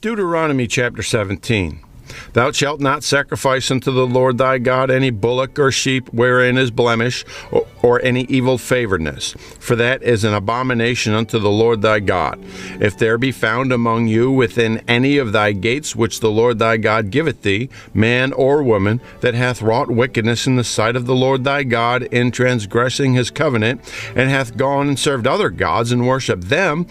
Deuteronomy chapter 17. Thou shalt not sacrifice unto the Lord thy God any bullock or sheep wherein is blemish, or any evilfavouredness, for that is an abomination unto the Lord thy God. If there be found among you within any of thy gates which the Lord thy God giveth thee, man or woman, that hath wrought wickedness in the sight of the Lord thy God in transgressing his covenant, and hath gone and served other gods and worshipped them,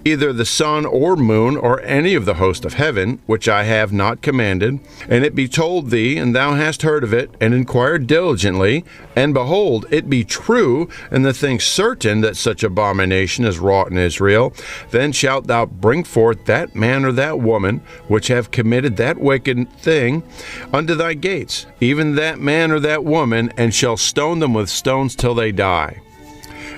either the sun or moon, or any of the host of heaven, which I have not commanded, and it be told thee, and thou hast heard of it, and inquired diligently, and behold, it be true, and the thing certain that such abomination is wrought in Israel, then shalt thou bring forth that man or that woman, which have committed that wicked thing, unto thy gates, even that man or that woman, and shall stone them with stones till they die.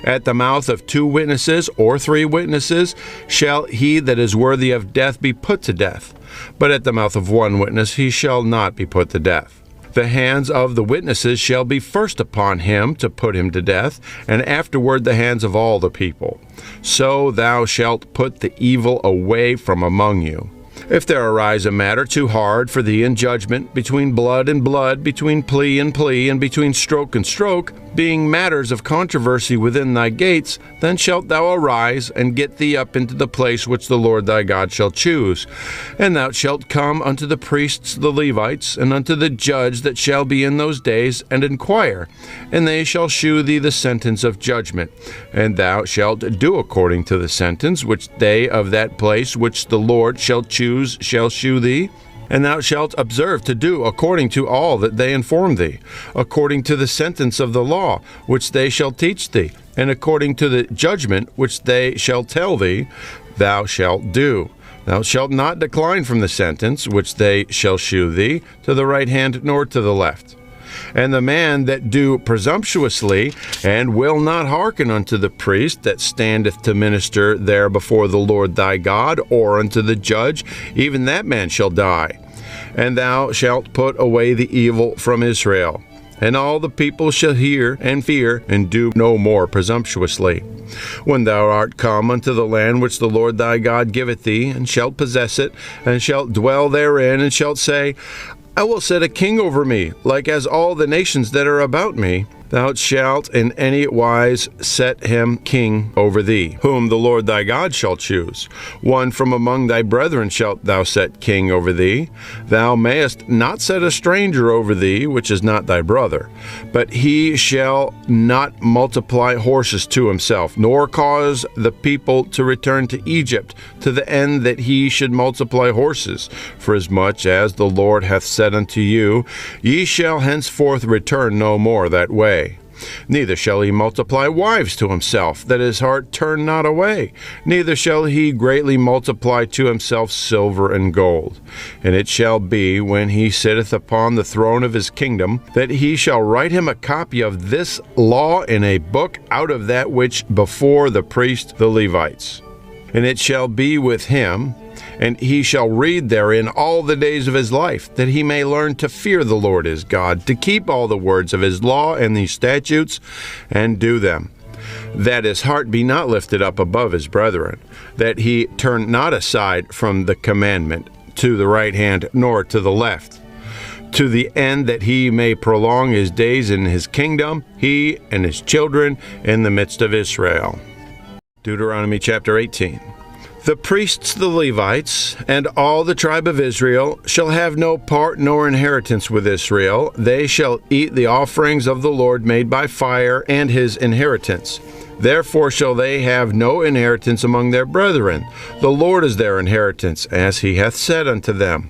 At the mouth of 2 witnesses or 3 witnesses shall he that is worthy of death be put to death, but at the mouth of 1 witness he shall not be put to death. The hands of the witnesses shall be first upon him to put him to death, and afterward the hands of all the people. So thou shalt put the evil away from among you. If there arise a matter too hard for thee in judgment, between blood and blood, between plea and plea, and between stroke and stroke, being matters of controversy within thy gates, then shalt thou arise, and get thee up into the place which the Lord thy God shall choose. And thou shalt come unto the priests the Levites, and unto the judge that shall be in those days, and inquire, and they shall shew thee the sentence of judgment. And thou shalt do according to the sentence which they of that place which the Lord shall choose shall shew thee. And thou shalt observe to do according to all that they inform thee, according to the sentence of the law which they shall teach thee, and according to the judgment which they shall tell thee, thou shalt do. Thou shalt not decline from the sentence which they shall shew thee, to the right hand nor to the left. And the man that do presumptuously, and will not hearken unto the priest that standeth to minister there before the Lord thy God, or unto the judge, even that man shall die. And thou shalt put away the evil from Israel. And all the people shall hear and fear, and do no more presumptuously. When thou art come unto the land which the Lord thy God giveth thee, and shalt possess it, and shalt dwell therein, and shalt say, I will set a king over me, like as all the nations that are about me. Thou shalt in any wise set him king over thee, whom the Lord thy God shall choose. One from among thy brethren shalt thou set king over thee. Thou mayest not set a stranger over thee, which is not thy brother. But he shall not multiply horses to himself, nor cause the people to return to Egypt, to the end that he should multiply horses. Forasmuch as the Lord hath said unto you, Ye shall henceforth return no more that way. Neither shall he multiply wives to himself, that his heart turn not away. Neither shall he greatly multiply to himself silver and gold. And it shall be, when he sitteth upon the throne of his kingdom, that he shall write him a copy of this law in a book out of that which before the priests the Levites. And it shall be with him, and he shall read therein all the days of his life, that he may learn to fear the Lord his God, to keep all the words of his law and these statutes, and do them, that his heart be not lifted up above his brethren, that he turn not aside from the commandment to the right hand nor to the left, to the end that he may prolong his days in his kingdom, he and his children in the midst of Israel. Deuteronomy chapter 18. The priests the Levites, and all the tribe of Israel, shall have no part nor inheritance with Israel. They shall eat the offerings of the Lord made by fire, and his inheritance. Therefore shall they have no inheritance among their brethren. The Lord is their inheritance, as he hath said unto them.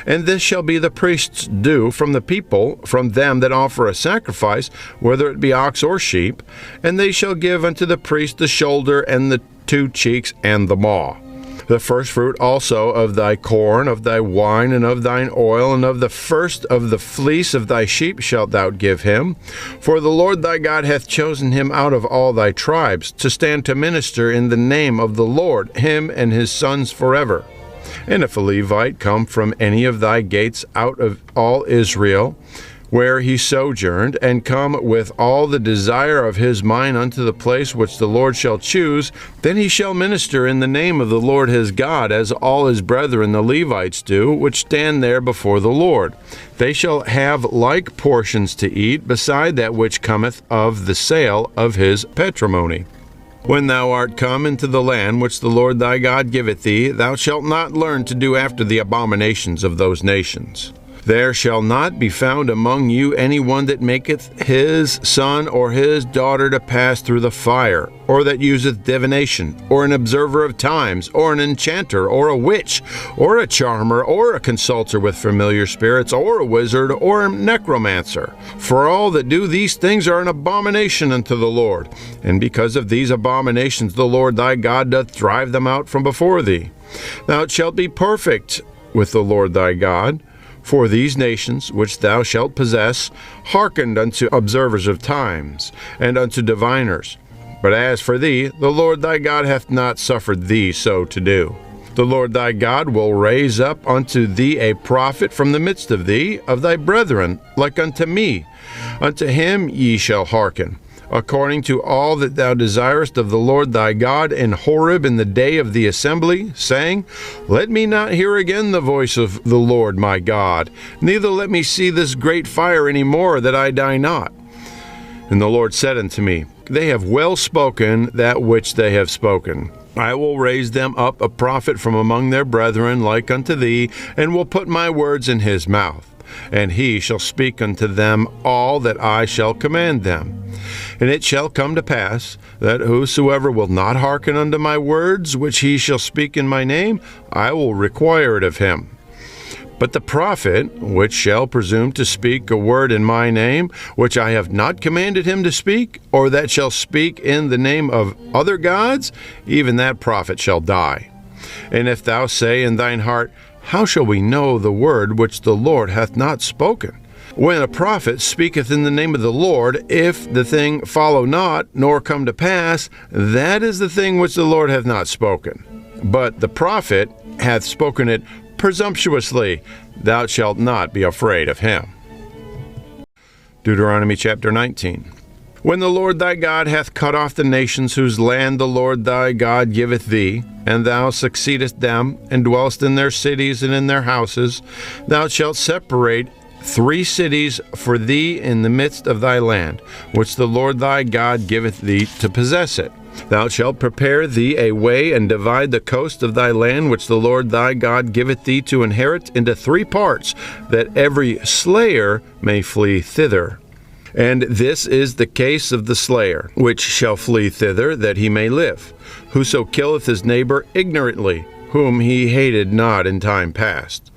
And this shall be the priest's due from the people, from them that offer a sacrifice, whether it be ox or sheep. And they shall give unto the priest the shoulder, and the 2 cheeks, and the maw. The first fruit also of thy corn, of thy wine, and of thine oil, and of the first of the fleece of thy sheep shalt thou give him. For the Lord thy God hath chosen him out of all thy tribes, to stand to minister in the name of the Lord, him and his sons forever. And if a Levite come from any of thy gates out of all Israel, where he sojourned, and come with all the desire of his mind unto the place which the Lord shall choose, then he shall minister in the name of the Lord his God, as all his brethren the Levites do, which stand there before the Lord. They shall have like portions to eat, beside that which cometh of the sale of his patrimony. When thou art come into the land which the Lord thy God giveth thee, thou shalt not learn to do after the abominations of those nations. There shall not be found among you any one that maketh his son or his daughter to pass through the fire, or that useth divination, or an observer of times, or an enchanter, or a witch, or a charmer, or a consulter with familiar spirits, or a wizard, or a necromancer. For all that do these things are an abomination unto the Lord, and because of these abominations the Lord thy God doth drive them out from before thee. Thou shalt be perfect with the Lord thy God. For these nations which thou shalt possess hearkened unto observers of times, and unto diviners. But as for thee, the Lord thy God hath not suffered thee so to do. The Lord thy God will raise up unto thee a prophet from the midst of thee, of thy brethren, like unto me. Unto him ye shall hearken, according to all that thou desirest of the Lord thy God in Horeb in the day of the assembly, saying, Let me not hear again the voice of the Lord my God, neither let me see this great fire any more, that I die not. And the Lord said unto me, They have well spoken that which they have spoken. I will raise them up a prophet from among their brethren like unto thee, and will put my words in his mouth. And he shall speak unto them all that I shall command them. And it shall come to pass, that whosoever will not hearken unto my words, which he shall speak in my name, I will require it of him. But the prophet, which shall presume to speak a word in my name, which I have not commanded him to speak, or that shall speak in the name of other gods, even that prophet shall die. And if thou say in thine heart, How shall we know the word which the Lord hath not spoken? When a prophet speaketh in the name of the Lord, if the thing follow not, nor come to pass, that is the thing which the Lord hath not spoken. But the prophet hath spoken it presumptuously. Thou shalt not be afraid of him. Deuteronomy chapter 19. When the Lord thy God hath cut off the nations whose land the Lord thy God giveth thee, and thou succeedest them, and dwellest in their cities and in their houses, thou shalt separate 3 cities for thee in the midst of thy land, which the Lord thy God giveth thee to possess it. Thou shalt prepare thee a way, and divide the coast of thy land, which the Lord thy God giveth thee to inherit, into 3 parts, that every slayer may flee thither. And this is the case of the slayer, which shall flee thither, that he may live. Whoso killeth his neighbor ignorantly, whom he hated not in time past.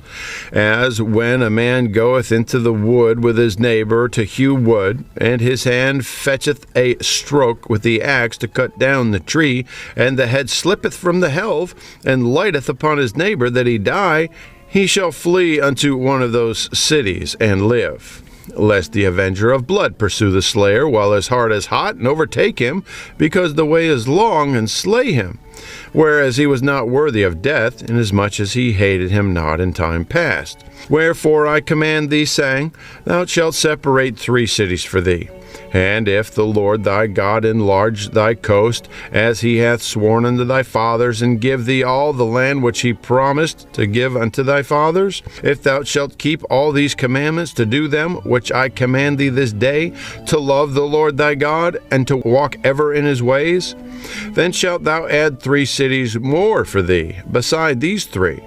As when a man goeth into the wood with his neighbor to hew wood, and his hand fetcheth a stroke with the axe to cut down the tree, and the head slippeth from the helve, and lighteth upon his neighbor that he die, he shall flee unto one of those cities and live. Lest the avenger of blood pursue the slayer while his heart is hot, and overtake him, because the way is long, and slay him, whereas he was not worthy of death, inasmuch as he hated him not in time past. Wherefore I command thee, saying, Thou shalt separate 3 cities for thee. And if the Lord thy God enlarge thy coast, as he hath sworn unto thy fathers, and give thee all the land which he promised to give unto thy fathers, if thou shalt keep all these commandments to do them, which I command thee this day, to love the Lord thy God, and to walk ever in his ways, then shalt thou add 3 cities more for thee, beside these 3,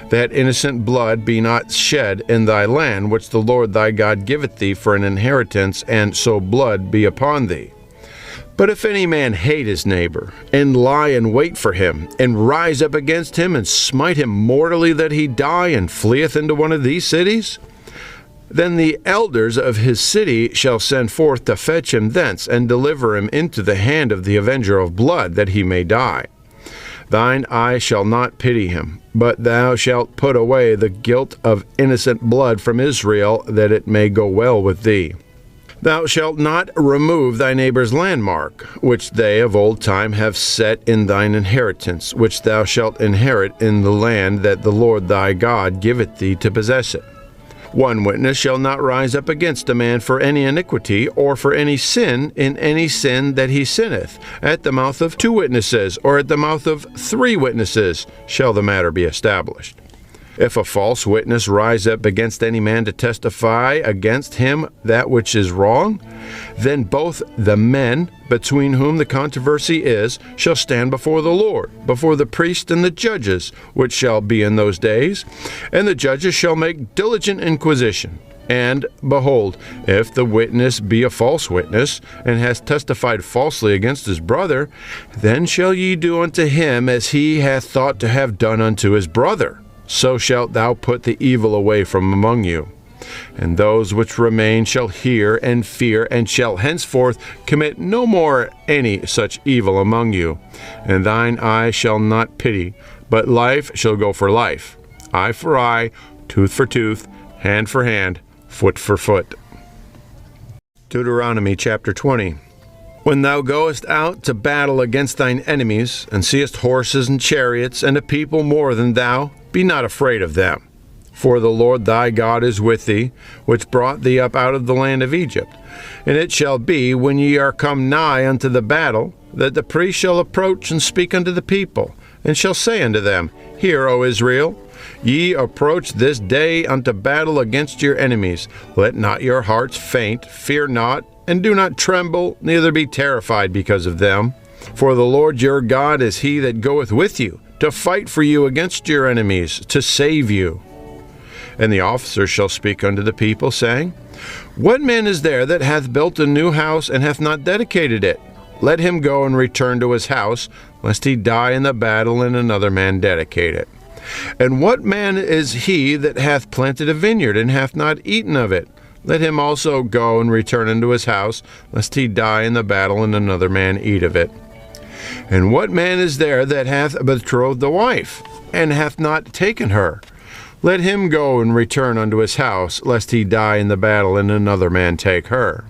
that innocent blood be not shed in thy land, which the Lord thy God giveth thee for an inheritance, and so blood be upon thee. But if any man hate his neighbor, and lie in wait for him, and rise up against him, and smite him mortally that he die, and fleeth into one of these cities, then the elders of his city shall send forth to fetch him thence, and deliver him into the hand of the avenger of blood, that he may die. Thine eye shall not pity him, but thou shalt put away the guilt of innocent blood from Israel, that it may go well with thee. Thou shalt not remove thy neighbor's landmark, which they of old time have set in thine inheritance, which thou shalt inherit in the land that the Lord thy God giveth thee to possess it. One witness shall not rise up against a man for any iniquity, or for any sin in any sin that he sinneth. At the mouth of 2 witnesses, or at the mouth of 3 witnesses, shall the matter be established. If a false witness rise up against any man to testify against him that which is wrong, then both the men between whom the controversy is shall stand before the Lord, before the priest and the judges, which shall be in those days. And the judges shall make diligent inquisition. And, behold, if the witness be a false witness, and has testified falsely against his brother, then shall ye do unto him as he hath thought to have done unto his brother. So shalt thou put the evil away from among you. And those which remain shall hear and fear, and shall henceforth commit no more any such evil among you. And thine eye shall not pity, but life shall go for life, eye for eye, tooth for tooth, hand for hand, foot for foot. Deuteronomy chapter 20. When thou goest out to battle against thine enemies, and seest horses and chariots, and a people more than thou, be not afraid of them. For the Lord thy God is with thee, which brought thee up out of the land of Egypt. And it shall be, when ye are come nigh unto the battle, that the priest shall approach and speak unto the people, and shall say unto them, Hear, O Israel, ye approach this day unto battle against your enemies. Let not your hearts faint, fear not, and do not tremble, neither be terrified because of them. For the Lord your God is he that goeth with you, to fight for you against your enemies, to save you. And the officer shall speak unto the people, saying, What man is there that hath built a new house, and hath not dedicated it? Let him go and return to his house, lest he die in the battle, and another man dedicate it. And what man is he that hath planted a vineyard, and hath not eaten of it? Let him also go and return unto his house, lest he die in the battle, and another man eat of it. And what man is there that hath betrothed a wife, and hath not taken her? Let him go and return unto his house, lest he die in the battle, and another man take her.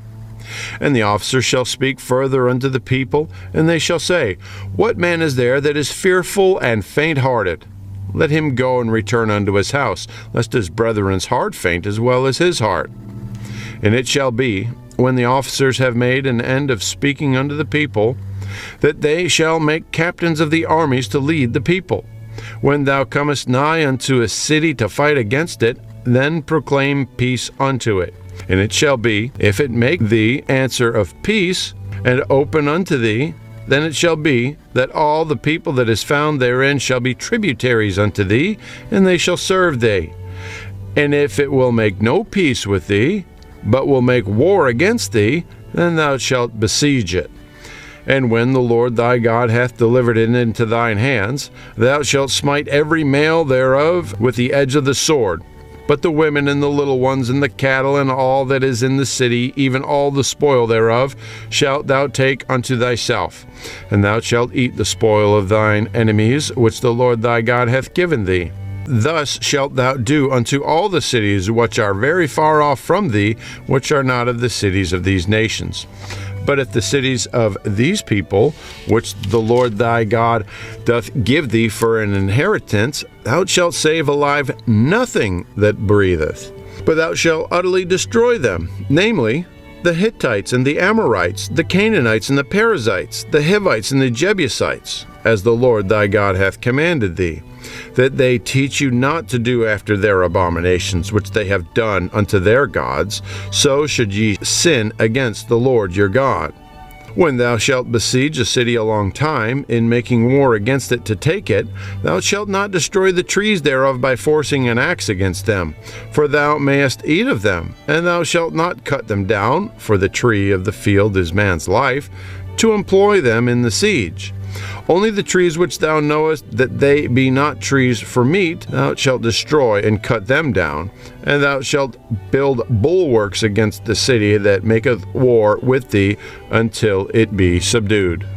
And the officer shall speak further unto the people, and they shall say, What man is there that is fearful and faint-hearted? Let him go and return unto his house, lest his brethren's heart faint as well as his heart. And it shall be, when the officers have made an end of speaking unto the people, that they shall make captains of the armies to lead the people. When thou comest nigh unto a city to fight against it, then proclaim peace unto it. And it shall be, if it make thee answer of peace, and open unto thee, then it shall be, that all the people that is found therein shall be tributaries unto thee, and they shall serve thee. And if it will make no peace with thee, but will make war against thee, then thou shalt besiege it. And when the Lord thy God hath delivered it into thine hands, thou shalt smite every male thereof with the edge of the sword. But the women and the little ones and the cattle and all that is in the city, even all the spoil thereof, shalt thou take unto thyself. And thou shalt eat the spoil of thine enemies, which the Lord thy God hath given thee. Thus shalt thou do unto all the cities which are very far off from thee, which are not of the cities of these nations. But if the cities of these people, which the Lord thy God doth give thee for an inheritance, thou shalt save alive nothing that breatheth, but thou shalt utterly destroy them, namely, the Hittites and the Amorites, the Canaanites and the Perizzites, the Hivites and the Jebusites, as the Lord thy God hath commanded thee, that they teach you not to do after their abominations which they have done unto their gods, so should ye sin against the Lord your God. When thou shalt besiege a city a long time, in making war against it to take it, thou shalt not destroy the trees thereof by forcing an axe against them, for thou mayest eat of them, and thou shalt not cut them down, for the tree of the field is man's life, to employ them in the siege. Only the trees which thou knowest that they be not trees for meat, thou shalt destroy and cut them down, and thou shalt build bulwarks against the city that maketh war with thee until it be subdued.